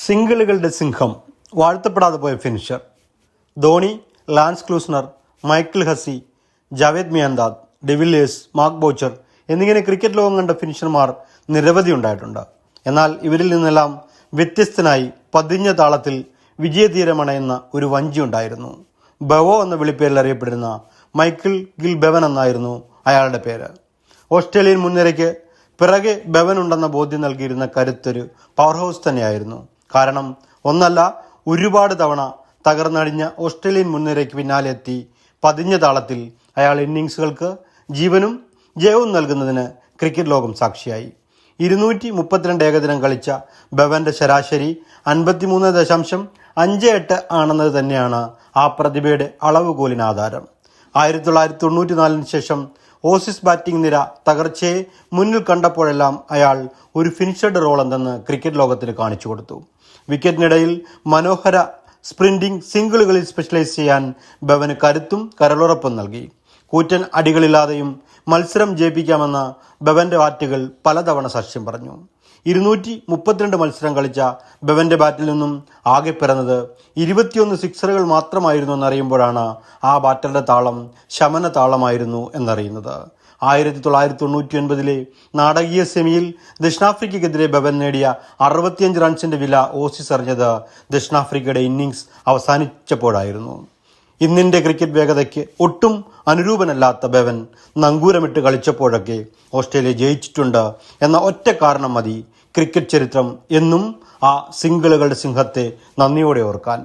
സിംഗിളുകളുടെ സിംഹം, വാഴ്ത്തപ്പെടാതെ പോയ finisher. Dhoni, Lance Klusener, Michael Hussey, Javed Miandad, de Villiers, Mark Boucher എന്നിങ്ങനെ ക്രിക്കറ്റ് ലോകം കണ്ട ഫിനിഷർമാർ നിരവധി ഉണ്ടായിട്ടുണ്ട്. എന്നാൽ ഇവരിൽ നിന്നെല്ലാം വ്യത്യസ്തനായി പതിഞ്ഞ താളത്തിൽ വിജയതീരമണയുന്ന ഒരു വഞ്ചി ഉണ്ടായിരുന്നു. ബവോ എന്ന വിളിപ്പേരിൽ അറിയപ്പെടുന്ന മൈക്കിൾ ഗിൽ ബെവൻ എന്നായിരുന്നു അയാളുടെ പേര്. ഓസ്ട്രേലിയൻ മുൻനിരയ്ക്ക് പിറകെ ബെവൻ ഉണ്ടെന്ന ബോധ്യം നൽകിയിരുന്ന കരുത്തൊരു പവർ ഹൗസ് തന്നെയായിരുന്നു. കാരണം ഒന്നല്ല, ഒരുപാട് തവണ തകർന്നടിഞ്ഞ ഓസ്ട്രേലിയൻ മുൻനിരയ്ക്ക് പിന്നാലെ എത്തി പതിഞ്ഞ താളത്തിൽ അയാൾ ഇന്നിങ്സുകൾക്ക് ജീവനും ജയവും നൽകുന്നതിന് ക്രിക്കറ്റ് ലോകം സാക്ഷിയായി. 232 ഏകദിനം കളിച്ച ബെവന്റെ ശരാശരി 53.58 ആണെന്നത് തന്നെയാണ് ആ പ്രതിഭയുടെ അളവുകോലിന് ആധാരം. 1994 ശേഷം ഓസീസ് ബാറ്റിംഗ് നിര തകർച്ചയെ മുന്നിൽ കണ്ടപ്പോഴെല്ലാം അയാൾ ഒരു ഫിനിഷഡ് റോൾ എന്തെന്ന് ക്രിക്കറ്റ് ലോകത്തിന് കാണിച്ചു കൊടുത്തു. വിക്കറ്റിനിടയിൽ മനോഹര സ്പ്രിന്റിംഗ് സിംഗിളുകളിൽ സ്പെഷ്യലൈസ് ചെയ്യാൻ ബെവന് കരുത്തും കരളുറപ്പും നൽകി. കൂറ്റൻ അടികളില്ലാതെയും മത്സരം ജയിപ്പിക്കാമെന്ന ബെവന്റെ ബാറ്റുകൾ പലതവണ സാക്ഷ്യം പറഞ്ഞു. 232 മത്സരം കളിച്ച ബെവന്റെ ബാറ്റിൽ നിന്നും ആകെ പിറന്നത് 21 സിക്സറുകൾ മാത്രമായിരുന്നു എന്നറിയുമ്പോഴാണ് ആ ബാറ്ററുടെ താളം ശമന താളമായിരുന്നു എന്നറിയുന്നത്. 1999 നാടകീയ സെമിയിൽ ദക്ഷിണാഫ്രിക്കയ്ക്കെതിരെ ബെവൻ നേടിയ 65 റൺസിന്റെ വില ഓസീസ് അറിഞ്ഞത് ദക്ഷിണാഫ്രിക്കയുടെ ഇന്നിംഗ്സ് അവസാനിച്ചപ്പോഴായിരുന്നു. ഇന്നിന്റെ ക്രിക്കറ്റ് വേഗതയ്ക്ക് ഒട്ടും അനുരൂപനല്ലാത്ത ബെവൻ നങ്കൂരമിട്ട് കളിച്ചപ്പോഴൊക്കെ ഓസ്ട്രേലിയ ജയിച്ചിട്ടുണ്ട് എന്ന ഒറ്റ കാരണം മതി ക്രിക്കറ്റ് ചരിത്രം എന്നും ആ സിംഗിളുകളുടെ സിംഹത്തെ നന്ദിയോടെ ഓർക്കാൻ.